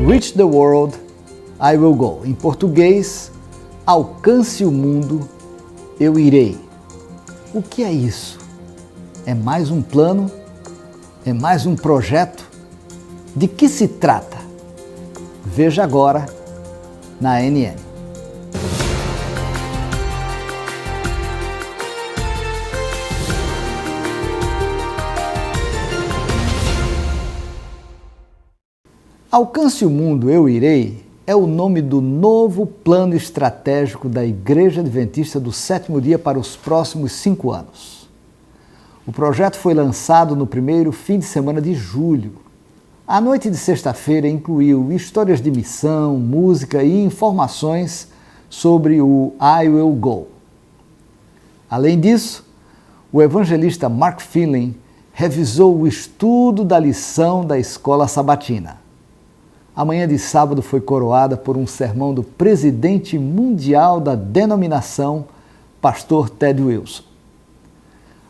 Reach the world, I will go. Em português, alcance o mundo, eu irei. O que é isso? É mais um plano? É mais um projeto? De que se trata? Veja agora na ANN. Alcance o mundo, eu irei, é o nome do novo plano estratégico da Igreja Adventista do Sétimo Dia para os próximos 5 anos. O projeto foi lançado no primeiro fim de semana de julho. A noite de sexta-feira incluiu histórias de missão, música e informações sobre o I Will Go. Além disso, o evangelista Mark Finley revisou o estudo da lição da escola sabatina. A manhã de sábado foi coroada por um sermão do presidente mundial da denominação, pastor Ted Wilson.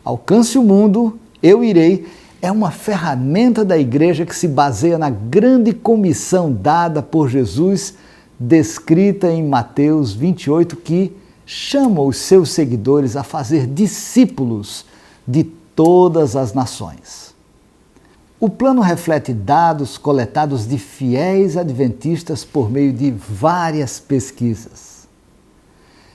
Alcance o mundo, eu irei, é uma ferramenta da igreja que se baseia na grande comissão dada por Jesus, descrita em Mateus 28, que chama os seus seguidores a fazer discípulos de todas as nações. O plano reflete dados coletados de fiéis adventistas por meio de várias pesquisas.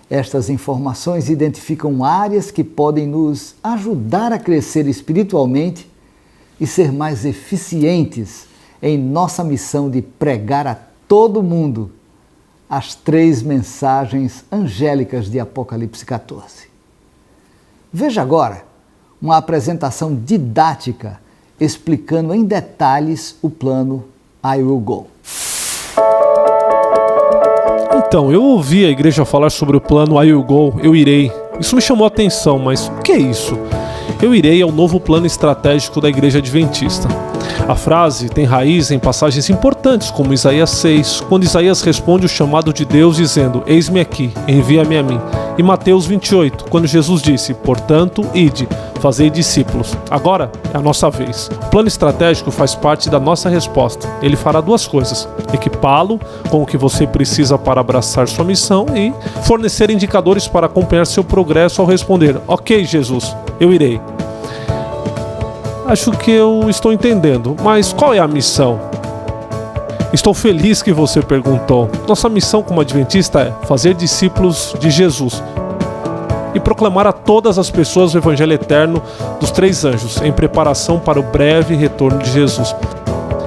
Estas informações identificam áreas que podem nos ajudar a crescer espiritualmente e ser mais eficientes em nossa missão de pregar a todo mundo as 3 mensagens angélicas de Apocalipse 14. Veja agora uma apresentação didática explicando em detalhes o plano I Will Go. Então, eu ouvi a igreja falar sobre o plano I Will Go, eu irei. Isso me chamou a atenção, mas o que é isso? Eu irei é o novo plano estratégico da Igreja Adventista. A frase tem raiz em passagens importantes, como Isaías 6, quando Isaías responde o chamado de Deus dizendo: eis-me aqui, envia-me a mim. E Mateus 28, quando Jesus disse: portanto, ide, fazei discípulos. Agora é a nossa vez. O plano estratégico faz parte da nossa resposta. Ele fará 2 coisas: equipá-lo com o que você precisa para abraçar sua missão e fornecer indicadores para acompanhar seu progresso ao responder: ok, Jesus, eu irei. Acho que eu estou entendendo, mas qual é a missão? Estou feliz que você perguntou. Nossa missão como adventista é fazer discípulos de Jesus e proclamar a todas as pessoas o evangelho eterno dos 3 anjos, em preparação para o breve retorno de Jesus.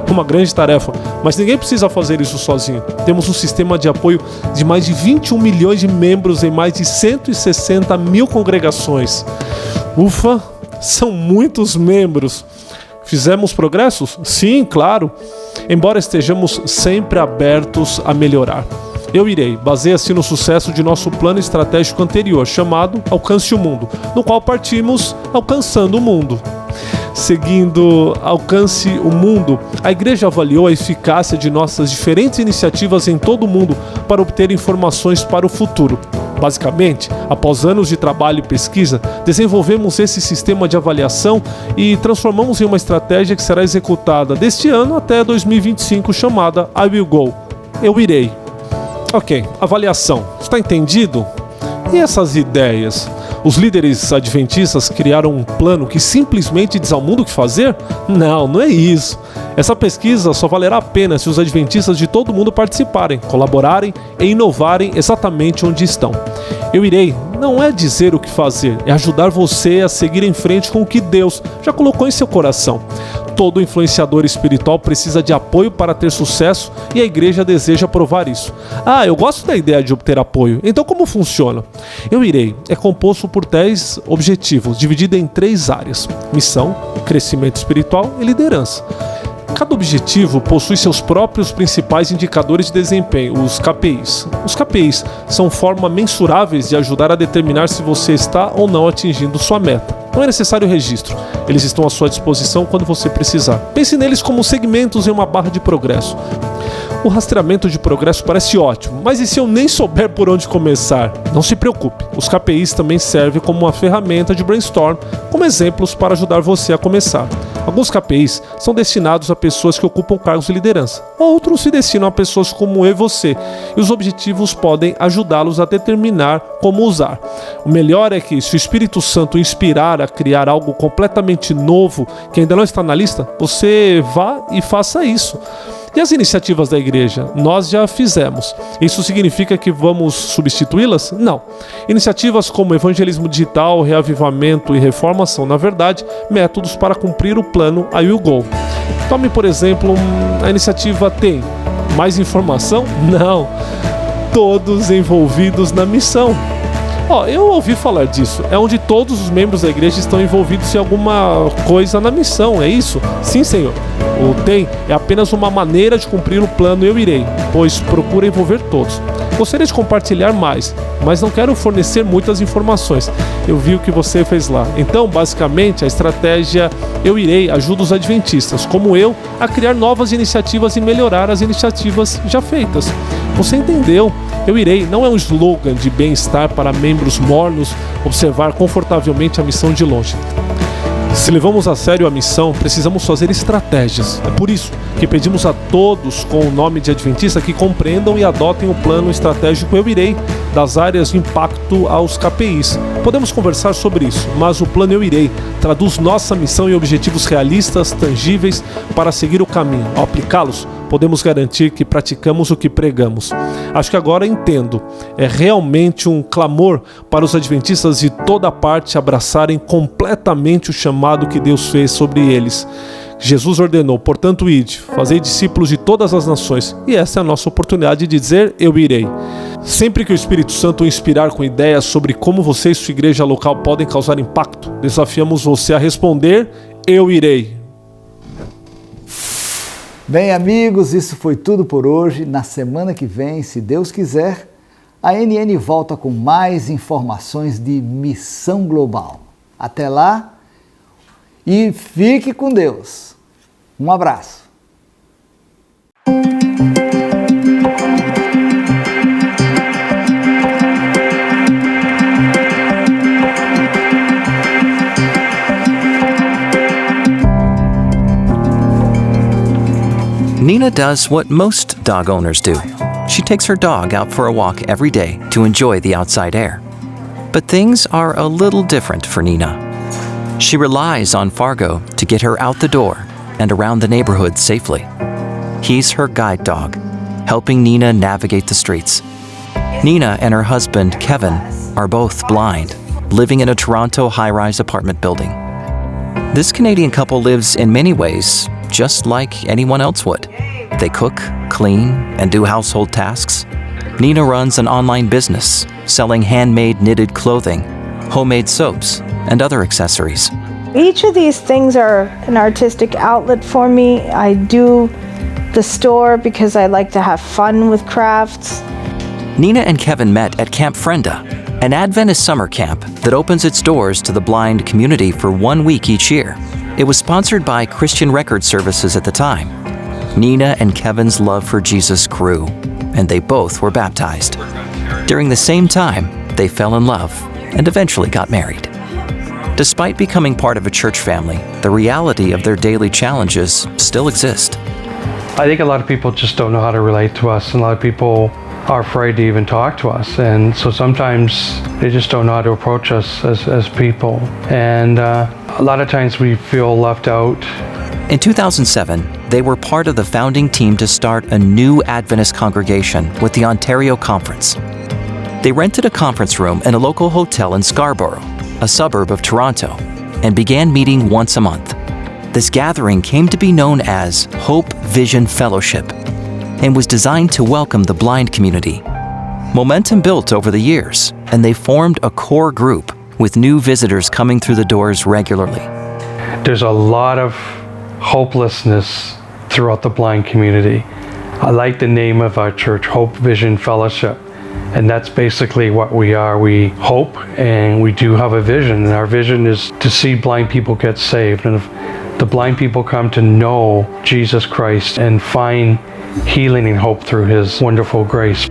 É uma grande tarefa, mas ninguém precisa fazer isso sozinho. Temos um sistema de apoio de mais de 21 milhões de membros em mais de 160 mil congregações. Ufa, são muitos membros. Fizemos progressos? Sim, claro. Embora estejamos sempre abertos a melhorar. Eu irei baseia-se no sucesso de nosso plano estratégico anterior, chamado Alcance o Mundo, no qual partimos alcançando o mundo. Seguindo Alcance o Mundo, a igreja avaliou a eficácia de nossas diferentes iniciativas em todo o mundo para obter informações para o futuro. Basicamente, após anos de trabalho e pesquisa, desenvolvemos esse sistema de avaliação e transformamos em uma estratégia que será executada deste ano até 2025, chamada I Will Go. Eu irei. Ok, avaliação. Está entendido? E essas ideias? Os líderes adventistas criaram um plano que simplesmente diz ao mundo o que fazer? Não, não é isso. Essa pesquisa só valerá a pena se os adventistas de todo mundo participarem, colaborarem e inovarem exatamente onde estão. Eu irei não é dizer o que fazer, é ajudar você a seguir em frente com o que Deus já colocou em seu coração. Todo influenciador espiritual precisa de apoio para ter sucesso e a igreja deseja provar isso. Eu gosto da ideia de obter apoio. Então como funciona? Eu irei é composto por 10 objetivos, dividido em 3 áreas: missão, crescimento espiritual e liderança. Cada objetivo possui seus próprios principais indicadores de desempenho, os KPIs. Os KPIs são formas mensuráveis de ajudar a determinar se você está ou não atingindo sua meta. Não é necessário registro, eles estão à sua disposição quando você precisar. Pense neles como segmentos em uma barra de progresso. O rastreamento de progresso parece ótimo, mas e se eu nem souber por onde começar? Não se preocupe, os KPIs também servem como uma ferramenta de brainstorm, como exemplos para ajudar você a começar. Alguns KPIs são destinados a pessoas que ocupam cargos de liderança. Outros se destinam a pessoas como eu e você. E os objetivos podem ajudá-los a determinar como usar. O melhor é que, se o Espírito Santo inspirar a criar algo completamente novo que ainda não está na lista, você vá e faça isso. E as iniciativas da igreja? Nós já fizemos. Isso significa que vamos substituí-las? Não. Iniciativas como evangelismo digital, reavivamento e reforma são, na verdade, métodos para cumprir o plano I Will Go. Tome, por exemplo, a iniciativa tem mais informação? Não. Todos envolvidos na missão. Eu ouvi falar disso. É onde todos os membros da igreja estão envolvidos em alguma coisa na missão, é isso? Sim, Senhor. O TEM é apenas uma maneira de cumprir o plano Eu Irei, pois procura envolver todos. Gostaria de compartilhar mais, mas não quero fornecer muitas informações. Eu vi o que você fez lá. Então, basicamente, a estratégia Eu Irei ajuda os adventistas, como eu, a criar novas iniciativas e melhorar as iniciativas já feitas. Você entendeu? Eu Irei não é um slogan de bem-estar para membros mornos observar confortavelmente a missão de longe. Se levamos a sério a missão, precisamos fazer estratégias. É por isso que pedimos a todos com o nome de Adventista que compreendam e adotem o plano estratégico Eu Irei, das áreas de impacto aos KPIs. Podemos conversar sobre isso, mas o plano Eu Irei traduz nossa missão em objetivos realistas, tangíveis, para seguir o caminho. Ao aplicá-los, podemos garantir que praticamos o que pregamos. Acho que agora entendo. É realmente um clamor para os adventistas de toda parte abraçarem completamente o chamado que Deus fez sobre eles. Jesus ordenou, portanto, ide, fazei discípulos de todas as nações. E essa é a nossa oportunidade de dizer, eu irei. Sempre que o Espírito Santo o inspirar com ideias sobre como você e sua igreja local podem causar impacto, desafiamos você a responder, eu irei. Bem, amigos, isso foi tudo por hoje. Na semana que vem, se Deus quiser, a NN volta com mais informações de missão global. Até lá e fique com Deus. Um abraço. Nina does what most dog owners do. She takes her dog out for a walk every day to enjoy the outside air. But things are a little different for Nina. She relies on Fargo to get her out the door and around the neighborhood safely. He's her guide dog, helping Nina navigate the streets. Nina and her husband, Kevin, are both blind, living in a Toronto high-rise apartment building. This Canadian couple lives in many ways just like anyone else would. They cook, clean, and do household tasks. Nina runs an online business, selling handmade knitted clothing, homemade soaps, and other accessories. Each of these things are an artistic outlet for me. I do the store because I like to have fun with crafts. Nina and Kevin met at Camp Frenda, an Adventist summer camp that opens its doors to the blind community for 1 week each year. It was sponsored by Christian Record Services at the time. Nina and Kevin's love for Jesus grew, and they both were baptized. During the same time, they fell in love and eventually got married. Despite becoming part of a church family, the reality of their daily challenges still exist. I think a lot of people just don't know how to relate to us, and a lot of people are afraid to even talk to us, and so sometimes they just don't know how to approach us as people, and a lot of times we feel left out. In 2007, they were part of the founding team to start a new Adventist congregation with the Ontario Conference. They rented a conference room in a local hotel in Scarborough, a suburb of Toronto, and began meeting once a month. This gathering came to be known as Hope Vision Fellowship and was designed to welcome the blind community. Momentum built over the years, and they formed a core group with new visitors coming through the doors regularly. There's a lot of hopelessness throughout the blind community. I like the name of our church, Hope Vision Fellowship, and that's basically what we are. We hope, and we do have a vision, and our vision is to see blind people get saved, and if the blind people come to know Jesus Christ and find healing and hope through His wonderful grace.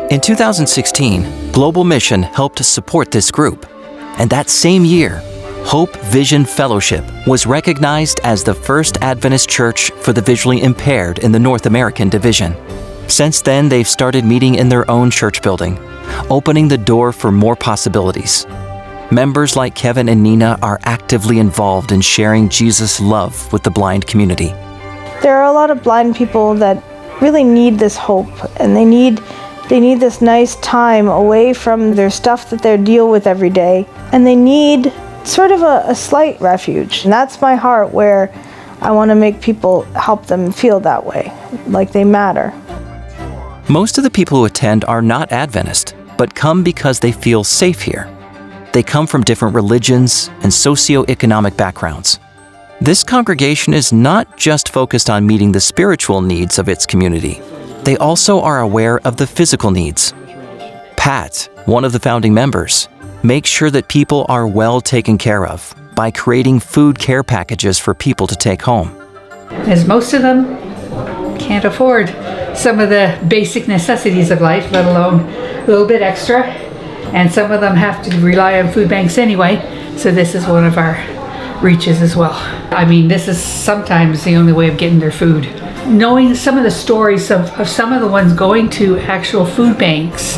In 2016, Global Mission helped support this group, and that same year, Hope Vision Fellowship was recognized as the first Adventist church for the visually impaired in the North American division. Since then, they've started meeting in their own church building, opening the door for more possibilities. Members like Kevin and Nina are actively involved in sharing Jesus' love with the blind community. There are a lot of blind people that really need this hope, and they need this nice time away from their stuff that they deal with every day, and they need sort of a slight refuge. And that's my heart, where I want to make people, help them feel that way, like they matter. Most of the people who attend are not Adventist, but come because they feel safe here. They come from different religions and socioeconomic backgrounds. This congregation is not just focused on meeting the spiritual needs of its community. They also are aware of the physical needs. Pat, one of the founding members, makes sure that people are well taken care of by creating food care packages for people to take home. As most of them can't afford some of the basic necessities of life, let alone a little bit extra. And some of them have to rely on food banks anyway, so this is one of our reaches as well. I mean, this is sometimes the only way of getting their food. Knowing some of the stories of some of the ones going to actual food banks,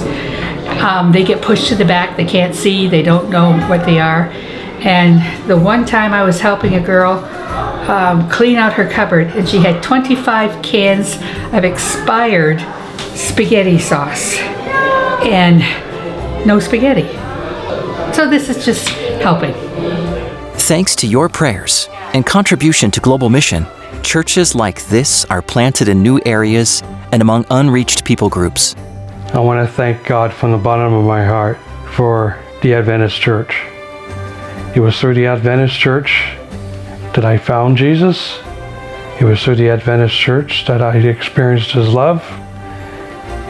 they get pushed to the back, they can't see, they don't know what they are. And the one time I was helping a girl clean out her cupboard, and she had 25 cans of expired spaghetti sauce. And no spaghetti. So this is just helping. Thanks to your prayers and contribution to Global Mission, churches like this are planted in new areas and among unreached people groups. I want to thank God from the bottom of my heart for the Adventist Church. It was through the Adventist Church that I found Jesus. It was through the Adventist Church that I experienced His love.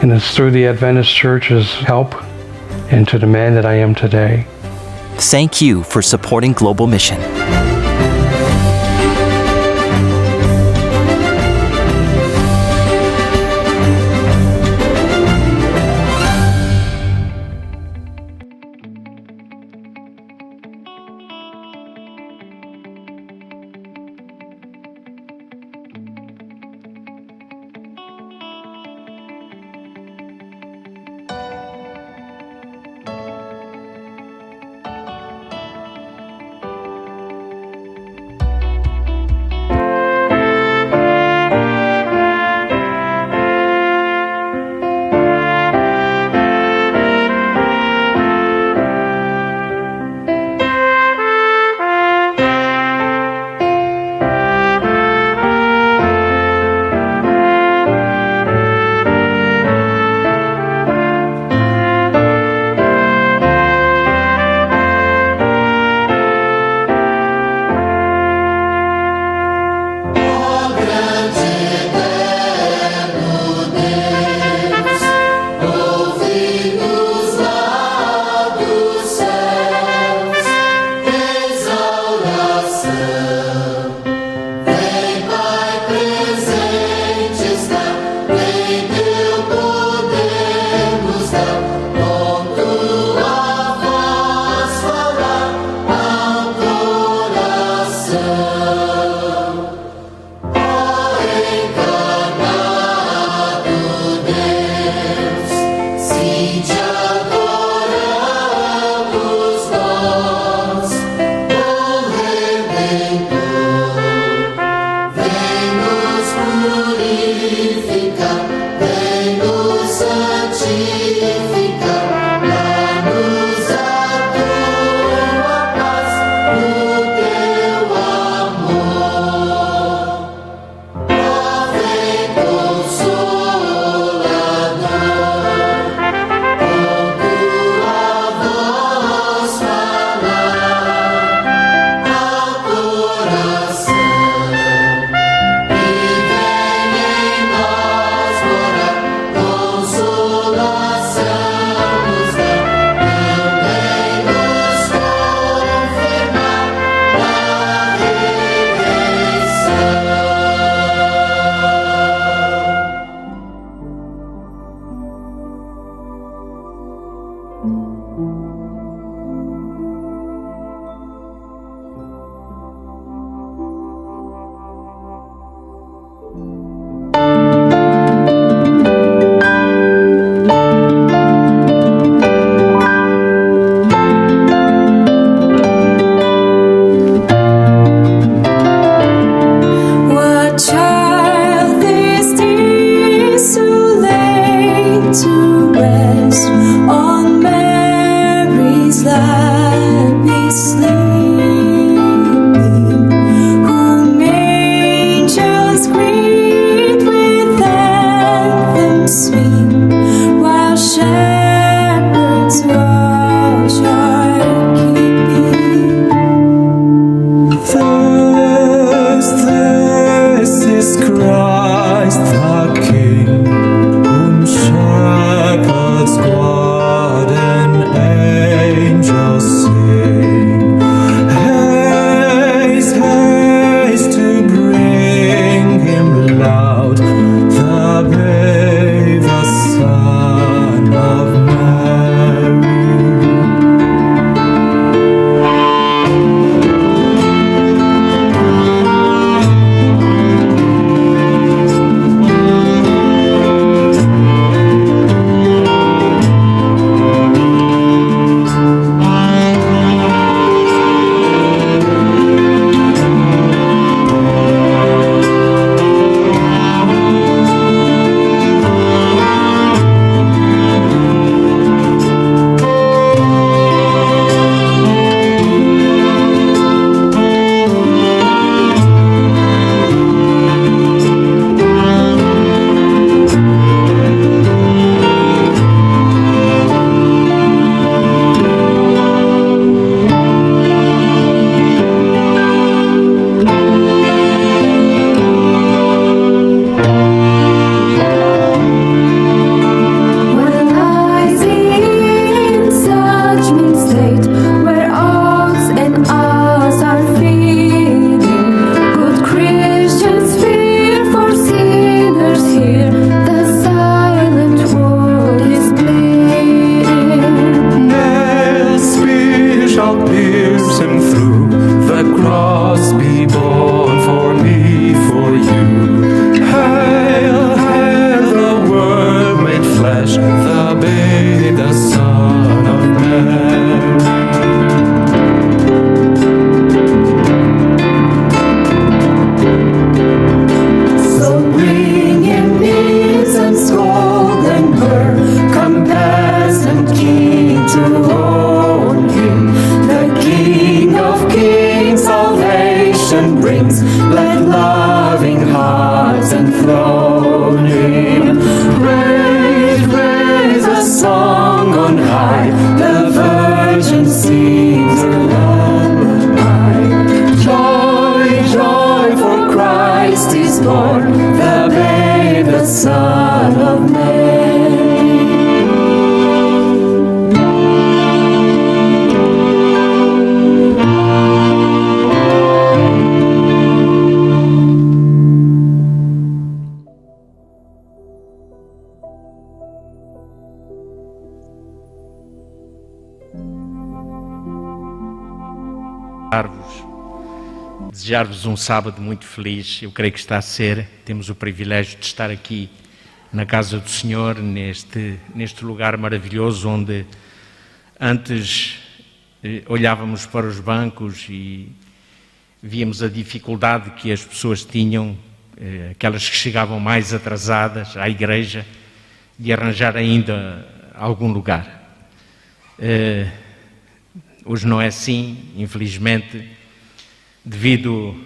And it's through the Adventist Church's help into the man that I am today. Thank you for supporting Global Mission. whom shepherds guard and angels sing. Haste, haste to bring him loud, the babe, the Son of Mary. Desejar-vos um sábado muito feliz. Eu creio que está a ser. Temos o privilégio de estar aqui na casa do Senhor, neste lugar maravilhoso onde antes olhávamos para os bancos e víamos a dificuldade que as pessoas tinham, aquelas que chegavam mais atrasadas à igreja, de arranjar ainda algum lugar. Hoje não é assim, infelizmente. Devido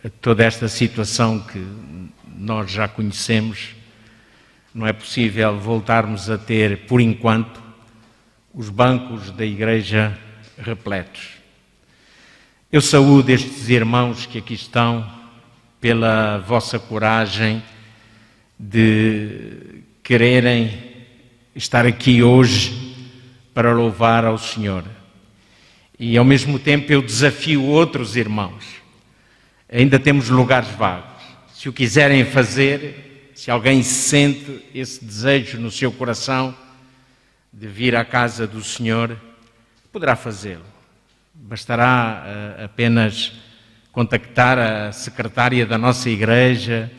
a toda esta situação que nós já conhecemos, não é possível voltarmos a ter, por enquanto, os bancos da igreja repletos. Eu saúdo estes irmãos que aqui estão pela vossa coragem de quererem estar aqui hoje para louvar ao Senhor. E ao mesmo tempo eu desafio outros irmãos. Ainda temos lugares vagos. Se o quiserem fazer, se alguém sente esse desejo no seu coração de vir à casa do Senhor, poderá fazê-lo. Bastará apenas contactar a secretária da nossa igreja,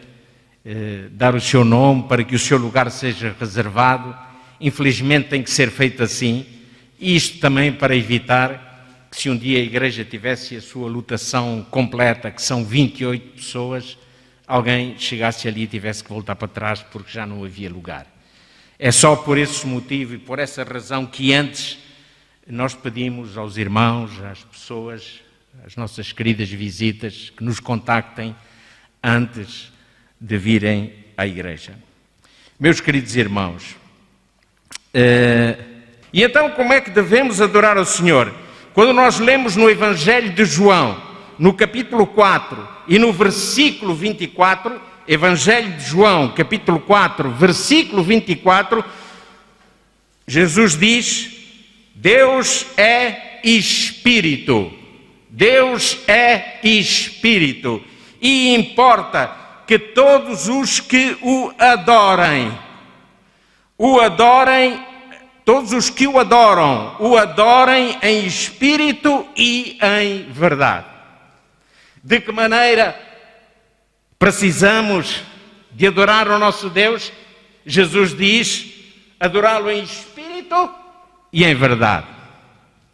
dar o seu nome para que o seu lugar seja reservado. Infelizmente tem que ser feito assim. Isto também para evitar que se um dia a igreja tivesse a sua lotação completa, que são 28 pessoas, alguém chegasse ali e tivesse que voltar para trás porque já não havia lugar. É só por esse motivo e por essa razão que antes nós pedimos aos irmãos, às pessoas, às nossas queridas visitas, que nos contactem antes de virem à igreja. Meus queridos irmãos, e então como é que devemos adorar ao Senhor? Quando nós lemos no Evangelho de João, no capítulo 4 e no versículo 24, Evangelho de João, capítulo 4, versículo 24, Jesus diz: Deus é Espírito. Deus é Espírito. E importa que todos os que o adorem, todos os que o adorem em espírito e em verdade. De que maneira precisamos de adorar o nosso Deus? Jesus diz: adorá-lo em espírito e em verdade.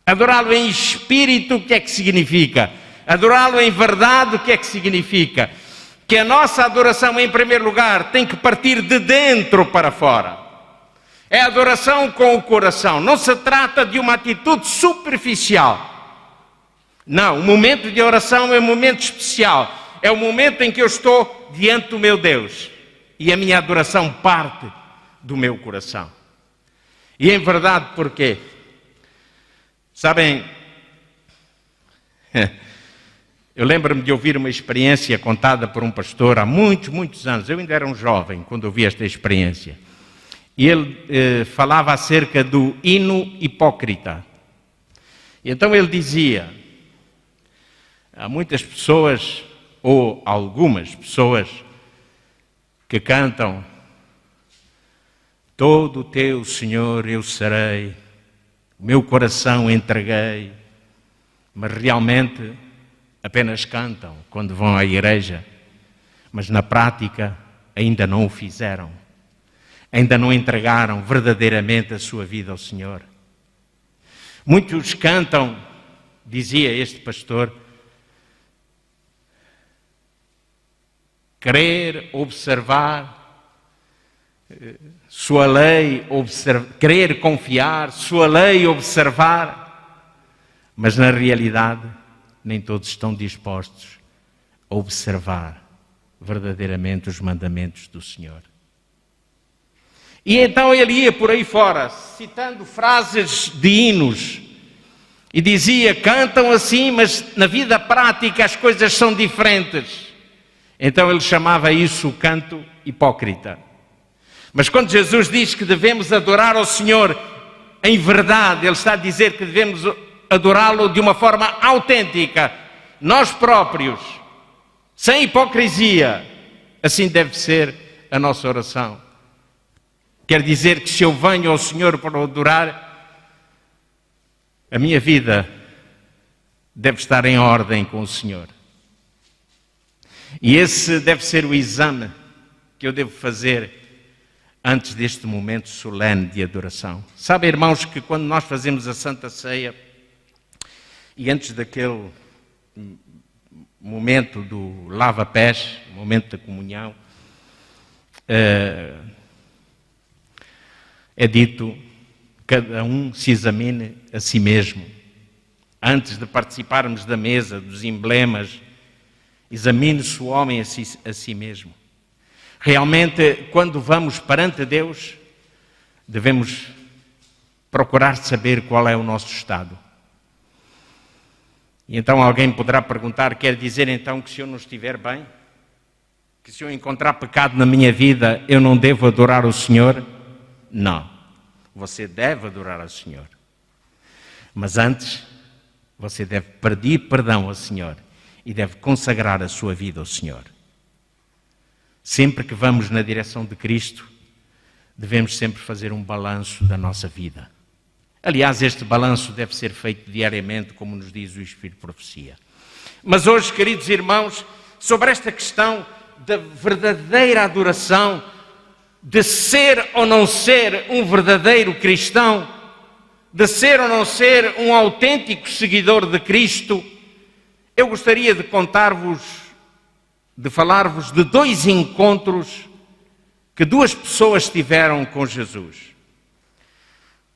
Adorá-lo em espírito, o que é que significa? Adorá-lo em verdade, o que é que significa? Que a nossa adoração, em primeiro lugar, tem que partir de dentro para fora. É adoração com o coração. Não se trata de uma atitude superficial. Não, o momento de oração é um momento especial. É o momento em que eu estou diante do meu Deus. E a minha adoração parte do meu coração. E em verdade, porquê? Sabem, eu lembro-me de ouvir uma experiência contada por um pastor há muitos anos. Eu ainda era um jovem quando ouvi esta experiência. E ele falava acerca do hino hipócrita. E então ele dizia: há muitas pessoas, ou algumas pessoas, que cantam: todo teu, Senhor, eu serei, o meu coração entreguei, mas realmente apenas cantam quando vão à igreja, mas na prática ainda não o fizeram, ainda não entregaram verdadeiramente a sua vida ao Senhor. Muitos cantam, dizia este pastor, querer observar sua lei, querer confiar, sua lei observar, mas na realidade nem todos estão dispostos a observar verdadeiramente os mandamentos do Senhor. E então ele ia por aí fora, citando frases de hinos, e dizia: cantam assim, mas na vida prática as coisas são diferentes. Então ele chamava isso o canto hipócrita. Mas quando Jesus diz que devemos adorar ao Senhor em verdade, Ele está a dizer que devemos adorá-lo de uma forma autêntica, nós próprios, sem hipocrisia. Assim deve ser a nossa oração. Quer dizer que se eu venho ao Senhor para o adorar, a minha vida deve estar em ordem com o Senhor. E esse deve ser o exame que eu devo fazer antes deste momento solene de adoração. Sabe, irmãos, que quando nós fazemos a Santa Ceia e antes daquele momento do lava-pés, momento da comunhão, é dito: cada um se examine a si mesmo. Antes de participarmos da mesa, dos emblemas, examine-se o homem a si mesmo. Realmente, quando vamos perante Deus, devemos procurar saber qual é o nosso estado. E então alguém poderá perguntar: quer dizer então que se eu não estiver bem, que se eu encontrar pecado na minha vida, eu não devo adorar o Senhor? Não. Você deve adorar ao Senhor. Mas antes, você deve pedir perdão ao Senhor e deve consagrar a sua vida ao Senhor. Sempre que vamos na direção de Cristo, devemos sempre fazer um balanço da nossa vida. Aliás, este balanço deve ser feito diariamente, como nos diz o Espírito de Profecia. Mas hoje, queridos irmãos, sobre esta questão da verdadeira adoração, de ser ou não ser um verdadeiro cristão, de ser ou não ser um autêntico seguidor de Cristo, eu gostaria de falar-vos de dois encontros que duas pessoas tiveram com Jesus.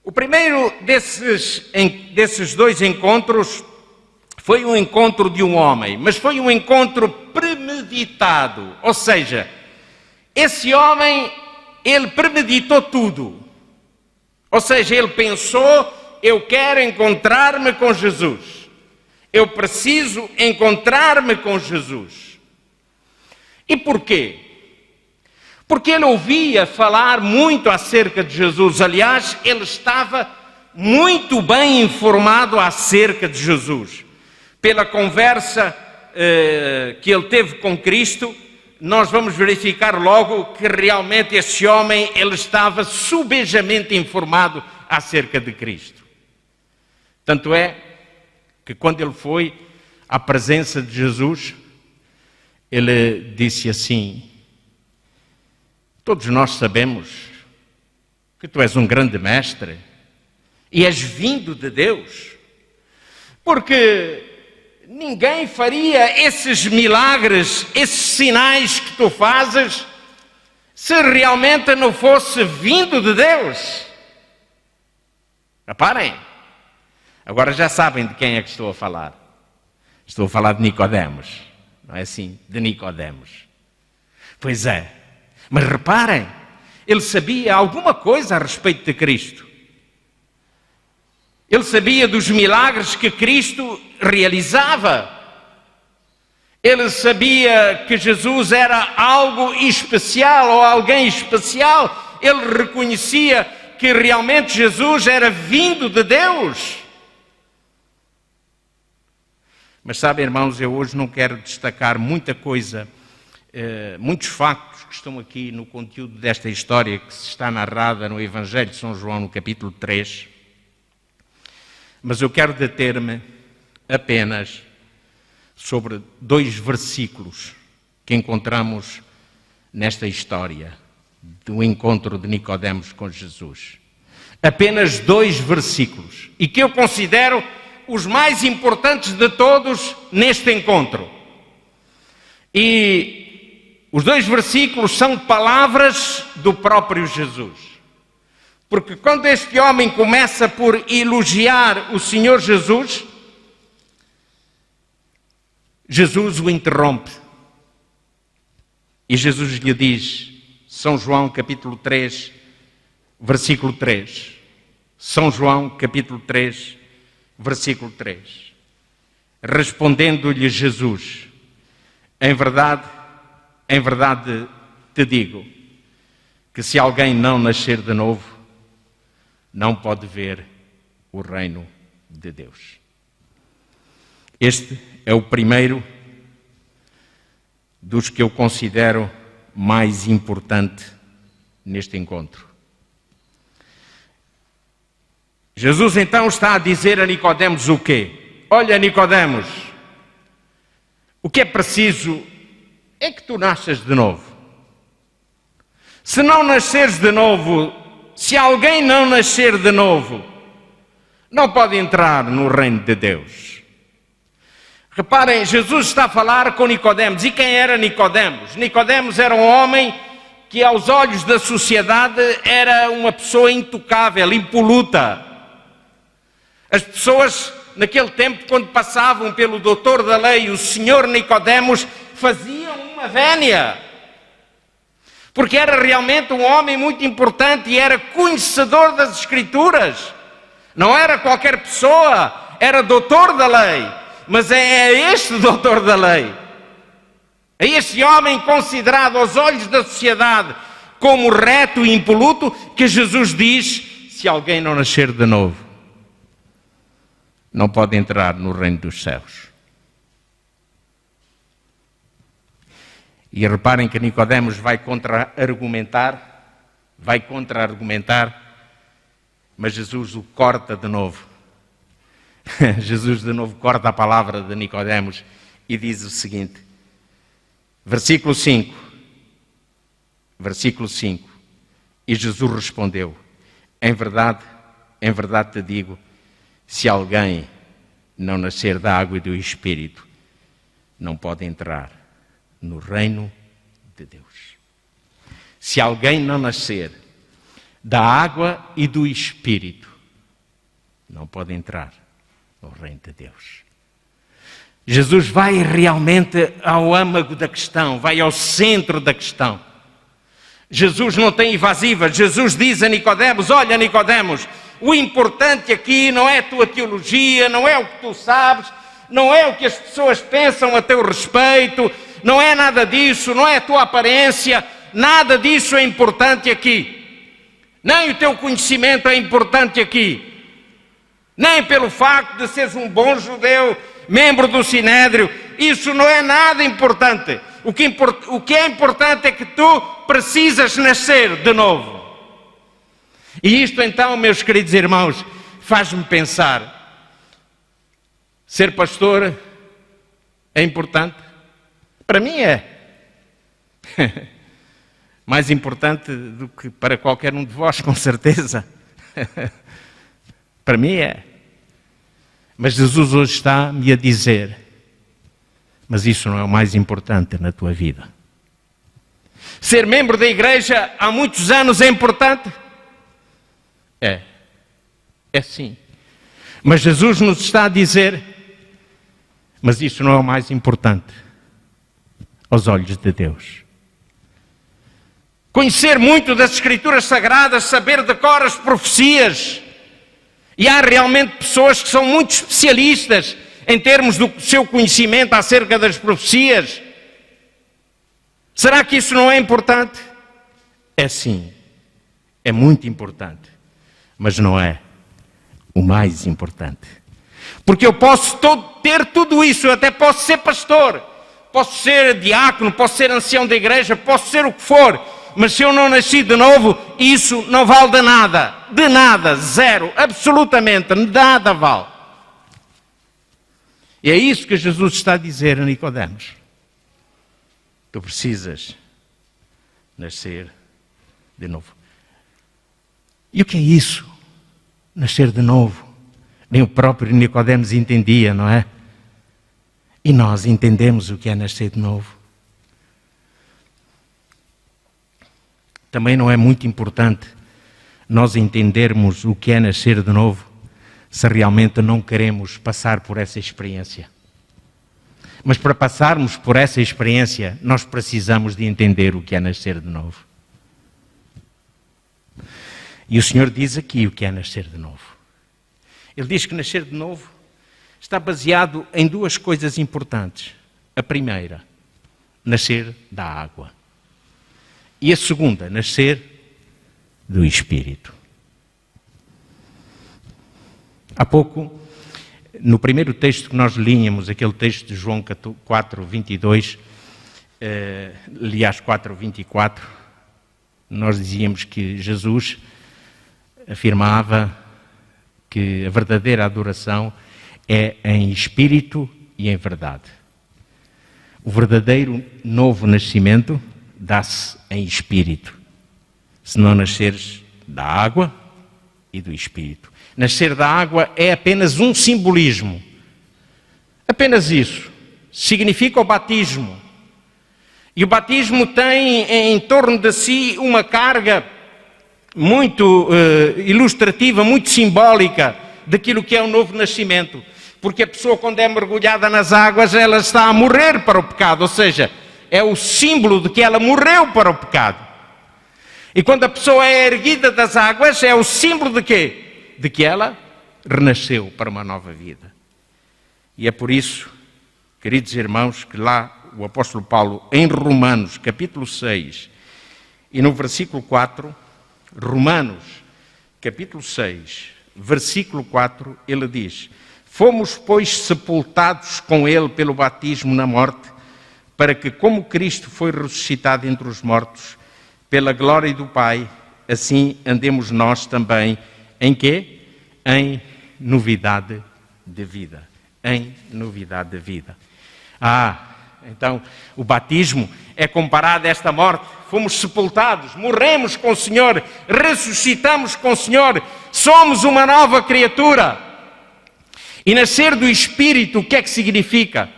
O primeiro desses dois encontros foi um encontro de um homem, mas foi um encontro premeditado. Ou seja, esse homem, ele premeditou tudo. Ou seja, ele pensou: eu quero encontrar-me com Jesus. Eu preciso encontrar-me com Jesus. E porquê? porque ele ouvia falar muito acerca de Jesus. Aliás, ele estava muito bem informado acerca de Jesus. Pela conversa que ele teve com Cristo, nós vamos verificar logo que realmente esse homem, ele estava subejamente informado acerca de Cristo. Tanto é que quando ele foi à presença de Jesus, ele disse assim: todos nós sabemos que tu és um grande mestre e és vindo de Deus, porque ninguém faria esses milagres, esses sinais que tu fazes, se realmente não fosse vindo de Deus. Reparem, agora já sabem de quem é que estou a falar. Estou a falar de Nicodemos, não é assim? De Nicodemos. Pois é, mas reparem, ele sabia alguma coisa a respeito de Cristo. Ele sabia dos milagres que Cristo realizava. Ele sabia que Jesus era algo especial ou alguém especial. Ele reconhecia que realmente Jesus era vindo de Deus. Mas sabe, irmãos, eu hoje não quero destacar muita coisa, muitos factos que estão aqui no conteúdo desta história que se está narrada no Evangelho de São João, no capítulo 3. Mas eu quero deter-me apenas sobre 2 versículos que encontramos nesta história do encontro de Nicodemos com Jesus. Apenas 2 versículos, e que eu considero os mais importantes de todos neste encontro. E os 2 versículos são palavras do próprio Jesus. Porque quando este homem começa por elogiar o Senhor Jesus, Jesus o interrompe. E Jesus lhe diz, São João capítulo 3, versículo 3. São João capítulo 3, versículo 3. Respondendo-lhe Jesus, em verdade te digo, que se alguém não nascer de novo, não pode ver o reino de Deus. Este é o primeiro dos que eu considero mais importante neste encontro. Jesus então está a dizer a Nicodemos o quê? Olha, Nicodemos, o que é preciso é que tu nasças de novo. Se não nasceres de novo, se alguém não nascer de novo, não pode entrar no reino de Deus. Reparem, Jesus está a falar com Nicodemos. E quem era Nicodemos? Nicodemos era um homem que aos olhos da sociedade era uma pessoa intocável, impoluta. As pessoas naquele tempo, quando passavam pelo doutor da lei, o senhor Nicodemos, faziam uma vénia. Porque era realmente um homem muito importante e era conhecedor das Escrituras. Não era qualquer pessoa, era doutor da lei. Mas é este doutor da lei, é este homem considerado aos olhos da sociedade como reto e impoluto, que Jesus diz, se alguém não nascer de novo, não pode entrar no reino dos céus. E reparem que Nicodemos vai contra-argumentar, mas Jesus o corta de novo. Jesus de novo corta a palavra de Nicodemos e diz o seguinte, versículo 5, e Jesus respondeu, em verdade te digo, se alguém não nascer da água e do Espírito, não pode entrar no reino de Deus. Se alguém não nascer da água e do Espírito, não pode entrar no reino de Deus. Jesus vai realmente ao âmago da questão, vai ao centro da questão. Jesus não tem evasivas. Jesus diz a Nicodemos, olha Nicodemos, o importante aqui não é a tua teologia, não é o que tu sabes, não é o que as pessoas pensam a teu respeito, não é nada disso, não é a tua aparência. nada disso é importante aqui. Nem o teu conhecimento é importante aqui. Nem pelo facto de seres um bom judeu, membro do Sinédrio. Isso não é nada importante. O que é importante é que tu precisas nascer de novo. E isto então, meus queridos irmãos, faz-me pensar. Ser pastor é importante? Para mim é. Mais importante do que para qualquer um de vós, com certeza. Para mim é. Mas Jesus hoje está-me a dizer, mas isso não é o mais importante na tua vida. Ser membro da igreja há muitos anos é importante? É. É sim. Mas Jesus nos está a dizer, mas isso não é o mais importante aos olhos de Deus. Conhecer muito das Escrituras Sagradas, saber de cor as profecias. E há realmente pessoas que são muito especialistas em termos do seu conhecimento acerca das profecias. Será que isso não é importante? É sim. É muito importante. Mas não é o mais importante. Porque eu posso ter tudo isso, eu até posso ser pastor, posso ser diácono, posso ser ancião da igreja, posso ser o que for, mas se eu não nasci de novo, isso não vale de nada, zero, absolutamente nada vale. E é isso que Jesus está a dizer a Nicodemos. Tu precisas nascer de novo. E o que é isso? Nascer de novo. Nem o próprio Nicodemos entendia, não é? E nós entendemos o que é nascer de novo. Também não é muito importante nós entendermos o que é nascer de novo se realmente não queremos passar por essa experiência. Mas para passarmos por essa experiência, nós precisamos de entender o que é nascer de novo. E o Senhor diz aqui o que é nascer de novo. Ele diz que nascer de novo está baseado em duas coisas importantes. A primeira, nascer da água. E a segunda, nascer do Espírito. Há pouco, no primeiro texto que nós líamos, aquele texto de João 4, 22, aliás 4, 24, nós dizíamos que Jesus afirmava que a verdadeira adoração é em espírito e em verdade. O verdadeiro novo nascimento dá-se em espírito. Se não nasceres da água e do espírito. Nascer da água é apenas um simbolismo. Apenas isso. Significa o batismo. E o batismo tem em torno de si uma carga muito ilustrativa, muito simbólica daquilo que é o novo nascimento. Porque a pessoa, quando é mergulhada nas águas, ela está a morrer para o pecado. Ou seja, é o símbolo de que ela morreu para o pecado. E quando a pessoa é erguida das águas, é o símbolo de quê? De que ela renasceu para uma nova vida. E é por isso, queridos irmãos, que lá o apóstolo Paulo, em Romanos, capítulo 6, e no versículo 4, Romanos, capítulo 6, versículo 4, ele diz: fomos, pois, sepultados com ele pelo batismo na morte, para que, como Cristo foi ressuscitado entre os mortos, pela glória do Pai, assim andemos nós também, em quê? Em novidade de vida. Em novidade de vida. Então, o batismo é comparado a esta morte. Fomos sepultados, morremos com o Senhor, ressuscitamos com o Senhor, somos uma nova criatura. E nascer do Espírito, o que é que significa?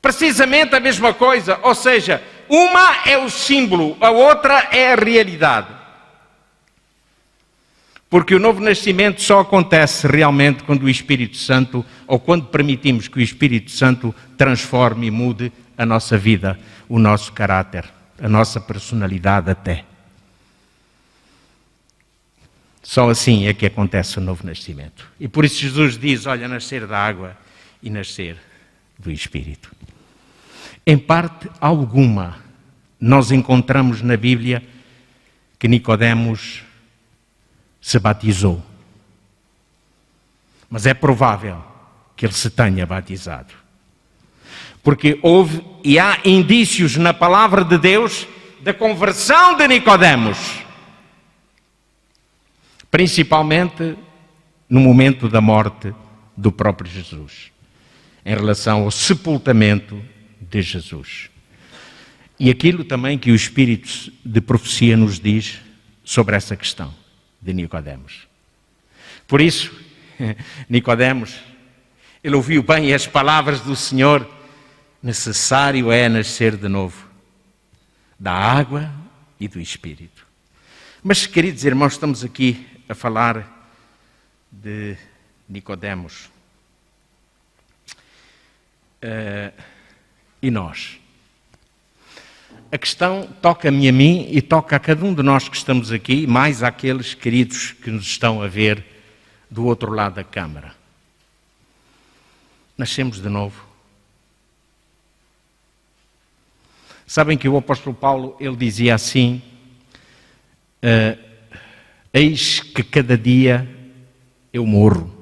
Precisamente a mesma coisa, ou seja, uma é o símbolo, a outra é a realidade. Porque o novo nascimento só acontece realmente quando o Espírito Santo, ou quando permitimos que o Espírito Santo transforme e mude a nossa vida, o nosso caráter, a nossa personalidade até. Só assim é que acontece o novo nascimento. E por isso Jesus diz, olha, nascer da água e nascer do Espírito. Em parte alguma, nós encontramos na Bíblia que Nicodemos se batizou. Mas é provável que ele se tenha batizado. Porque houve e há indícios na palavra de Deus da conversão de Nicodemos. Principalmente no momento da morte do próprio Jesus, em relação ao sepultamento de Jesus. E aquilo também que o Espírito de profecia nos diz sobre essa questão de Nicodemos. Por isso, Nicodemos, ele ouviu bem as palavras do Senhor: necessário é nascer de novo, da água e do Espírito. Mas, queridos irmãos, estamos aqui a falar de Nicodemos. E nós? A questão toca-me a mim e toca a cada um de nós que estamos aqui, mais àqueles queridos que nos estão a ver do outro lado da câmara. Nascemos de novo. Sabem que o apóstolo Paulo, ele dizia assim: eis que cada dia eu morro.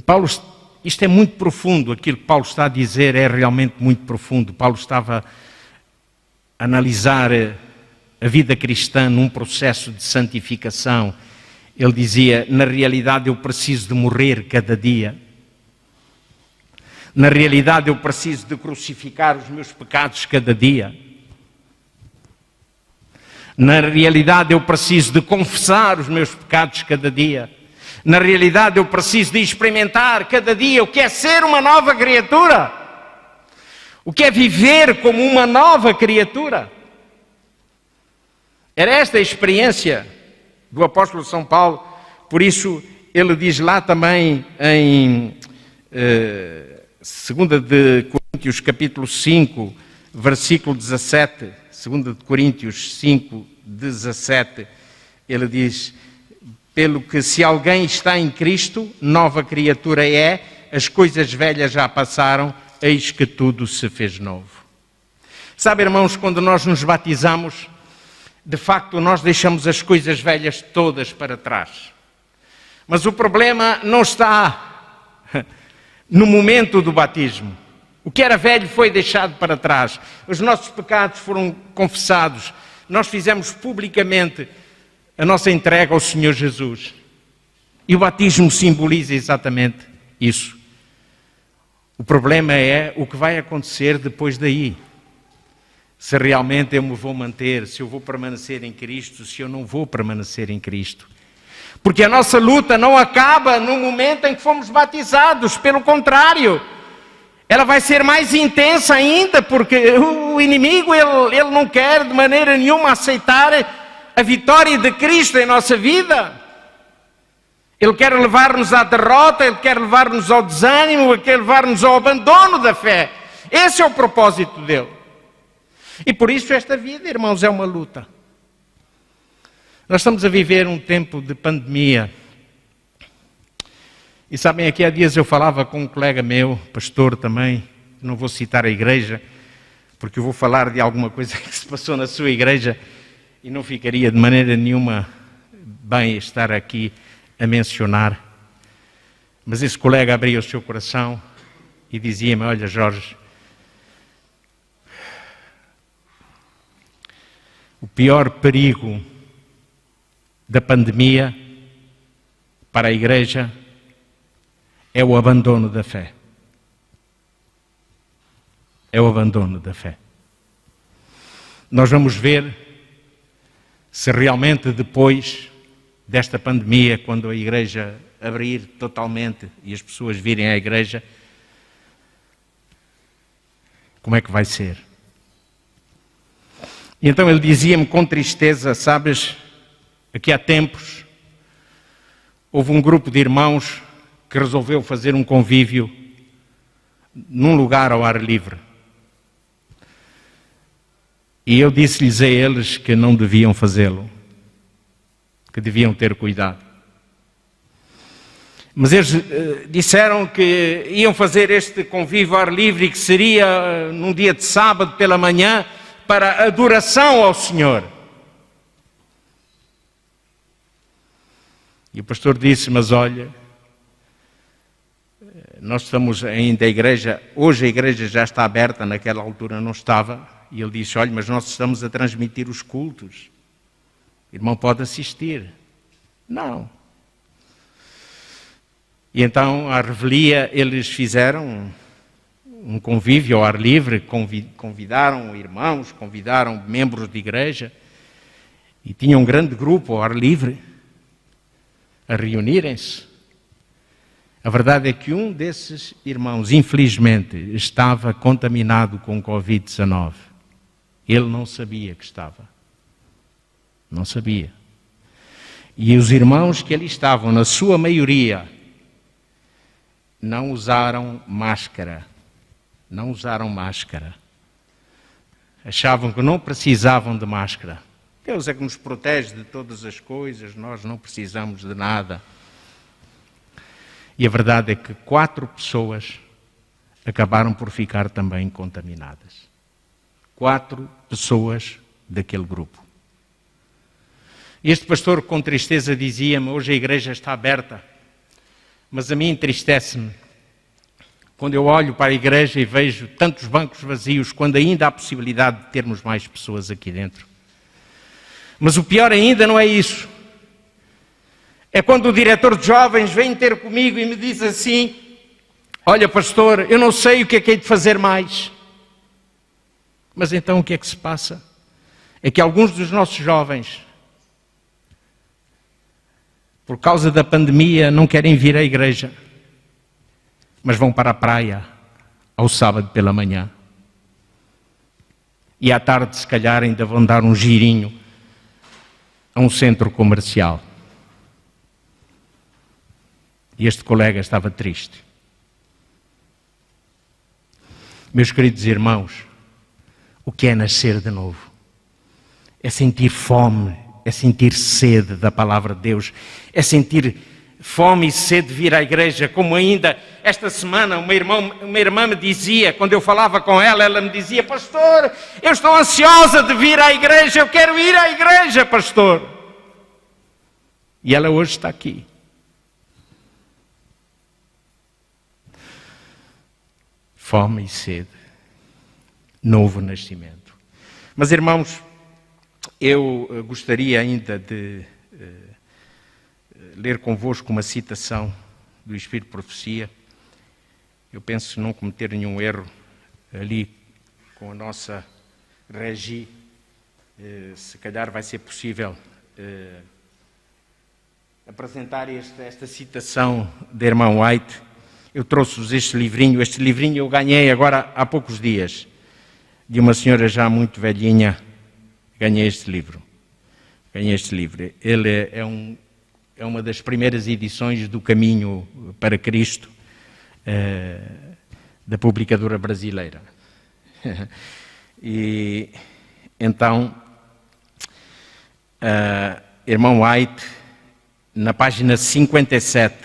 Paulo, isto é muito profundo, aquilo que Paulo está a dizer é realmente muito profundo. Paulo estava a analisar a vida cristã num processo de santificação. Ele dizia: na realidade eu preciso de morrer cada dia. Na realidade eu preciso de crucificar os meus pecados cada dia. Na realidade eu preciso de confessar os meus pecados cada dia. Na realidade eu preciso de experimentar cada dia o que é ser uma nova criatura. O que é viver como uma nova criatura. Era esta a experiência do apóstolo São Paulo. Por isso ele diz lá também em 2 de Coríntios capítulo 5, versículo 17, 2 de Coríntios 5, 17, ele diz: pelo que se alguém está em Cristo, nova criatura é, as coisas velhas já passaram, eis que tudo se fez novo. Sabe, irmãos, quando nós nos batizamos, de facto nós deixamos as coisas velhas todas para trás. Mas o problema não está no momento do batismo. O que era velho foi deixado para trás. Os nossos pecados foram confessados. Nós fizemos publicamente a nossa entrega ao Senhor Jesus. E o batismo simboliza exatamente isso. O problema é o que vai acontecer depois daí. Se realmente eu me vou manter, se eu vou permanecer em Cristo, se eu não vou permanecer em Cristo. Porque a nossa luta não acaba no momento em que fomos batizados, pelo contrário. Ela vai ser mais intensa ainda, porque o inimigo ele não quer de maneira nenhuma aceitar a vitória de Cristo em nossa vida. Ele quer levar-nos à derrota, ele quer levar-nos ao desânimo, ele quer levar-nos ao abandono da fé. Esse é o propósito dele. E por isso esta vida, irmãos, é uma luta. Nós estamos a viver um tempo de pandemia. E sabem, aqui há dias eu falava com um colega meu, pastor também, não vou citar a igreja, porque eu vou falar de alguma coisa que se passou na sua igreja e não ficaria de maneira nenhuma bem estar aqui a mencionar. Mas esse colega abria o seu coração e dizia-me: olha, Jorge, o pior perigo da pandemia para a igreja é o abandono da fé. É o abandono da fé. Nós vamos ver se realmente depois desta pandemia, quando a igreja abrir totalmente e as pessoas virem à igreja, como é que vai ser? E então ele dizia-me com tristeza: sabes, aqui há tempos houve um grupo de irmãos que resolveu fazer um convívio num lugar ao ar livre. E eu disse-lhes a eles que não deviam fazê-lo, que deviam ter cuidado. Mas eles disseram que iam fazer este convívio ao ar livre, que seria num dia de sábado pela manhã, para adoração ao Senhor. E o pastor disse, mas olha, nós estamos ainda a igreja, hoje a igreja já está aberta, naquela altura não estava, e ele disse, olha, mas nós estamos a transmitir os cultos, o irmão pode assistir. Não. E então, à revelia, eles fizeram um convívio ao ar livre, convidaram irmãos, convidaram membros de igreja, e tinham um grande grupo ao ar livre, a reunirem-se. A verdade é que um desses irmãos, infelizmente, estava contaminado com Covid-19. Ele não sabia que estava. Não sabia. E os irmãos que ali estavam, na sua maioria, não usaram máscara. Não usaram máscara. Achavam que não precisavam de máscara. Deus é que nos protege de todas as coisas, nós não precisamos de nada. E a verdade é que 4 pessoas acabaram por ficar também contaminadas. 4 pessoas daquele grupo. Este pastor com tristeza dizia-me, hoje a igreja está aberta, mas a mim entristece-me quando eu olho para a igreja e vejo tantos bancos vazios, quando ainda há possibilidade de termos mais pessoas aqui dentro. Mas o pior ainda não é isso. É quando o diretor de jovens vem ter comigo e me diz assim, olha pastor, eu não sei o que é que hei de fazer mais. Mas então o que é que se passa? É que alguns dos nossos jovens, por causa da pandemia, não querem vir à igreja, mas vão para a praia ao sábado pela manhã. E à tarde, se calhar, ainda vão dar um girinho a um centro comercial. E este colega estava triste. Meus queridos irmãos, o que é nascer de novo? É sentir fome, é sentir sede da palavra de Deus, é sentir fome e sede de vir à igreja, como ainda esta semana uma irmã me dizia, quando eu falava com ela, ela me dizia, pastor, eu estou ansiosa de vir à igreja, eu quero ir à igreja, pastor. E ela hoje está aqui. Fome e sede, novo nascimento. Mas irmãos, eu gostaria ainda de ler convosco uma citação do Espírito de Profecia. Eu penso não cometer nenhum erro ali com a nossa regi. Se calhar vai ser possível apresentar esta citação de irmão White. Eu trouxe-vos este livrinho eu ganhei agora há poucos dias, de uma senhora já muito velhinha, ganhei este livro. Ele é uma das primeiras edições do Caminho para Cristo, da publicadora brasileira. E então, irmão White, na página 57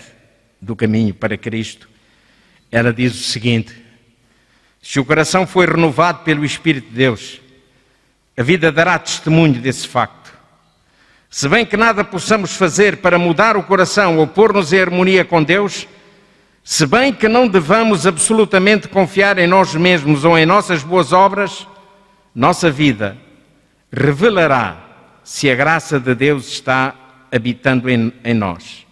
do Caminho para Cristo, ela diz o seguinte: se o coração foi renovado pelo Espírito de Deus, a vida dará testemunho desse facto. Se bem que nada possamos fazer para mudar o coração ou pôr-nos em harmonia com Deus, se bem que não devamos absolutamente confiar em nós mesmos ou em nossas boas obras, nossa vida revelará se a graça de Deus está habitando em nós.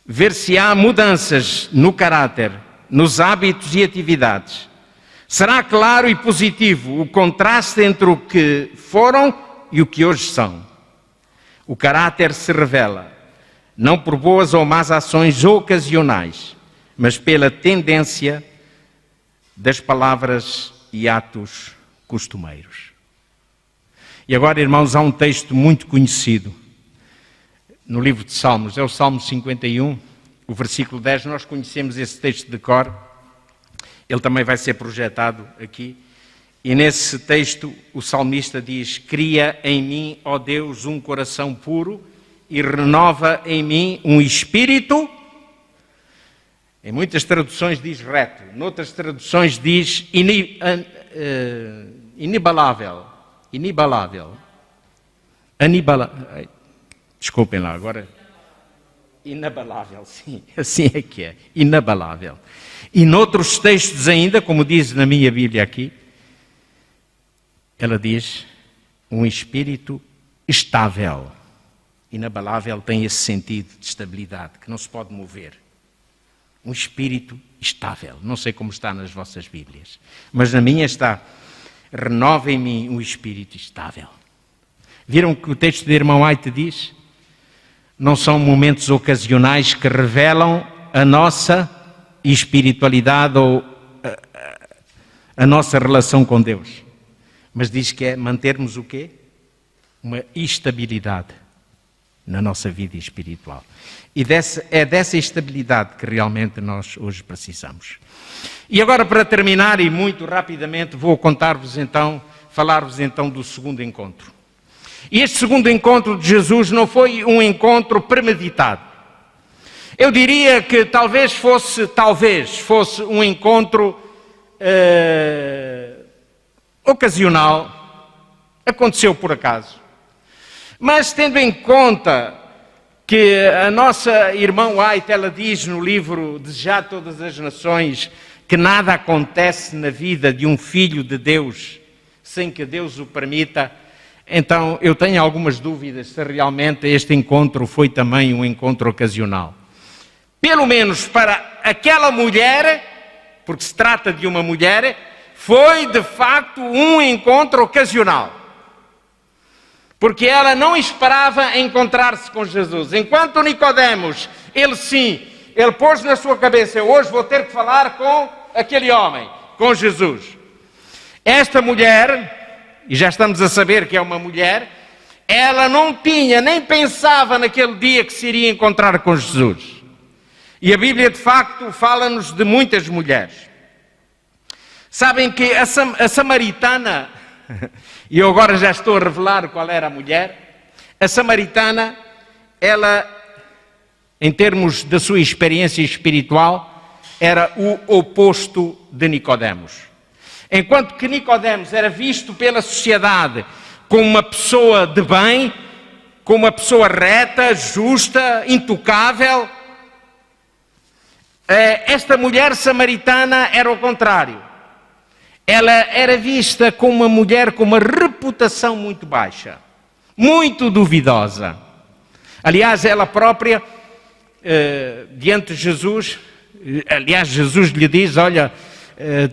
Ver se há mudanças no caráter, nos hábitos e atividades. Será claro e positivo o contraste entre o que foram e o que hoje são. O caráter se revela, não por boas ou más ações ocasionais, mas pela tendência das palavras e atos costumeiros. E agora, irmãos, há um texto muito conhecido no livro de Salmos, é o Salmo 51, o versículo 10, nós conhecemos esse texto de cor, ele também vai ser projetado aqui, e nesse texto o salmista diz: cria em mim, ó Deus, um coração puro e renova em mim um espírito Em muitas traduções diz reto, noutras traduções diz inibalável. Desculpem lá, agora... Inabalável, sim, assim é que é, inabalável. E noutros textos ainda, como diz na minha Bíblia aqui, ela diz um espírito estável. Inabalável tem esse sentido de estabilidade, que não se pode mover. Um espírito estável. Não sei como está nas vossas Bíblias, mas na minha está: renova em mim um espírito estável. Viram que o texto de irmão White diz? Não são momentos ocasionais que revelam a nossa espiritualidade ou a nossa relação com Deus. Mas diz que é mantermos o quê? Uma estabilidade na nossa vida espiritual. E é dessa estabilidade que realmente nós hoje precisamos. E agora, para terminar, e muito rapidamente, vou falar-vos então do segundo encontro. E este segundo encontro de Jesus não foi um encontro premeditado. Eu diria que talvez fosse um encontro ocasional, aconteceu por acaso. Mas tendo em conta que a nossa irmã White, ela diz no livro Desejar Todas as Nações, que nada acontece na vida de um filho de Deus sem que Deus o permita, então eu tenho algumas dúvidas se realmente este encontro foi também um encontro ocasional. Pelo menos para aquela mulher, porque se trata de uma mulher, foi de facto um encontro ocasional. Porque ela não esperava encontrar-se com Jesus. Enquanto Nicodemos, ele pôs na sua cabeça: eu hoje vou ter que falar com aquele homem, com Jesus. Esta mulher, e já estamos a saber que é uma mulher, ela não tinha, nem pensava naquele dia que se iria encontrar com Jesus. E a Bíblia, de facto, fala-nos de muitas mulheres. Sabem que a samaritana, e eu agora já estou a revelar qual era a mulher, a samaritana, ela, em termos da sua experiência espiritual, era o oposto de Nicodemos. Enquanto que Nicodemos era visto pela sociedade como uma pessoa de bem, como uma pessoa reta, justa, intocável, esta mulher samaritana era o contrário. Ela era vista como uma mulher com uma reputação muito baixa, muito duvidosa. Aliás, ela própria, diante de Jesus, Jesus lhe diz: olha,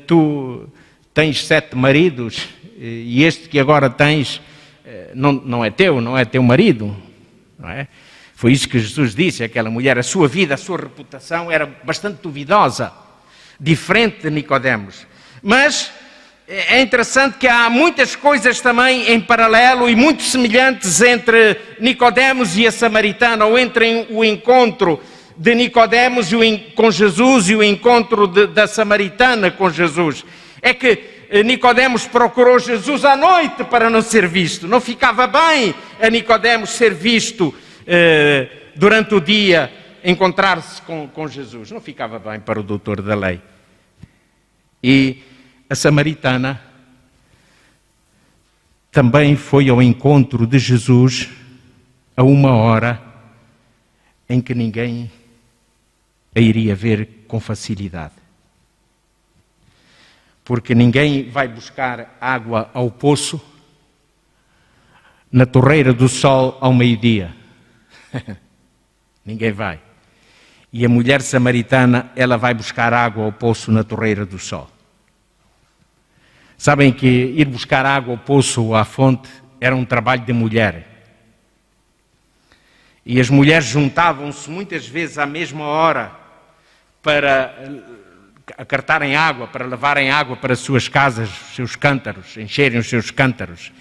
tu tens 7 maridos e este que agora tens não é teu marido, não é? Foi isso que Jesus disse àquela mulher. A sua vida, a sua reputação era bastante duvidosa, diferente de Nicodemos. Mas é interessante que há muitas coisas também em paralelo e muito semelhantes entre Nicodemos e a samaritana, ou entre o encontro de Nicodemos com Jesus e o encontro da samaritana com Jesus. É que Nicodemos procurou Jesus à noite para não ser visto. Não ficava bem a Nicodemos ser visto durante o dia, encontrar-se com Jesus. Não ficava bem para o doutor da lei. E a samaritana também foi ao encontro de Jesus a uma hora em que ninguém a iria ver com facilidade. Porque ninguém vai buscar água ao poço na torreira do sol ao meio-dia. Ninguém vai. E a mulher samaritana, ela vai buscar água ao poço na torreira do sol. Sabem que ir buscar água ao poço ou à fonte era um trabalho de mulher. E as mulheres juntavam-se muitas vezes à mesma hora para acartarem água, para levarem água para as suas casas, os seus cântaros, encherem os seus cântaros.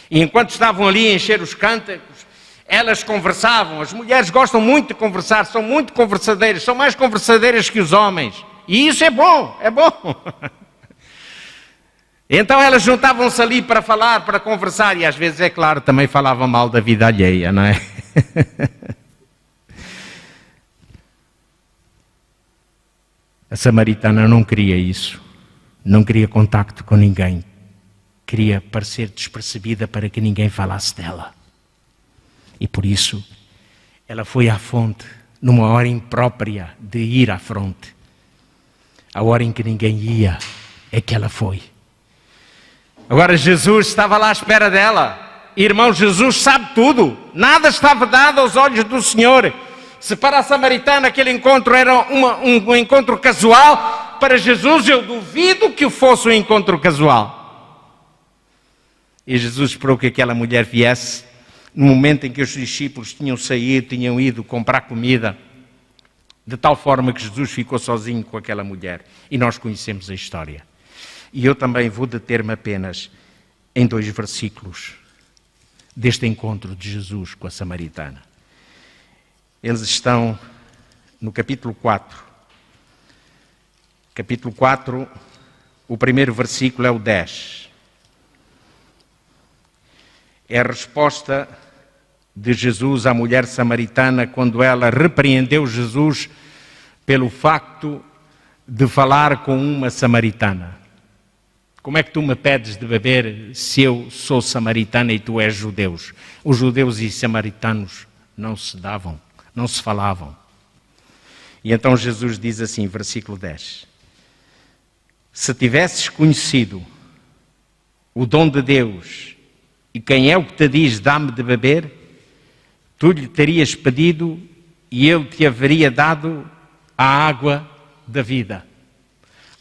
E enquanto estavam ali a encher os cântaros, elas conversavam. As mulheres gostam muito de conversar, são muito conversadeiras, são mais conversadeiras que os homens. E isso é bom, é bom. Então elas juntavam-se ali para falar, para conversar, e às vezes, é claro, também falavam mal da vida alheia, não é? samaritana não queria isso, não queria contacto com ninguém, queria parecer despercebida para que ninguém falasse dela. E por isso ela foi à fonte, numa hora imprópria de ir à fonte. A hora em que ninguém ia, é que ela foi. Agora Jesus estava lá à espera dela. Irmão, Jesus sabe tudo, nada está vedado aos olhos do Senhor. Se para a samaritana aquele encontro era um encontro casual, para Jesus eu duvido que fosse um encontro casual. E Jesus esperou que aquela mulher viesse no momento em que os discípulos tinham saído, tinham ido comprar comida, de tal forma que Jesus ficou sozinho com aquela mulher. E nós conhecemos a história. E eu também vou deter-me apenas em 2 versículos deste encontro de Jesus com a samaritana. Eles estão no capítulo 4. Capítulo 4, o primeiro versículo é o 10. É a resposta de Jesus à mulher samaritana quando ela repreendeu Jesus pelo facto de falar com uma samaritana. Como é que tu me pedes de beber se eu sou samaritana e tu és judeu? Os judeus e samaritanos não se davam, não se falavam. E então Jesus diz assim, versículo 10. Se tivesses conhecido o dom de Deus e quem é o que te diz, dá-me de beber, tu lhe terias pedido e ele te haveria dado a água da vida.